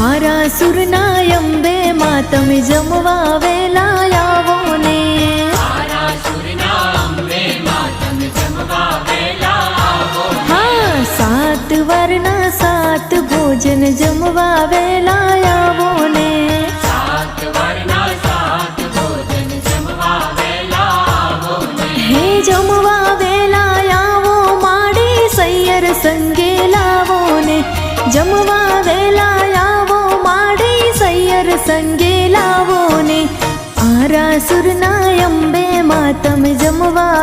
આરાસુરના અંબે માં તમે જમવા વેલા આવો ને. હા, 7 વારના 7 ભોજન જમવા વેલા આવો ને. હે જમવા વેલા આવો માડી સૈયર સંગે લાવો ને. જમવા વેલા આવો માડી સૈયર સંગે લાવો ને. આરાસુરના અંબે માં તમે જમવા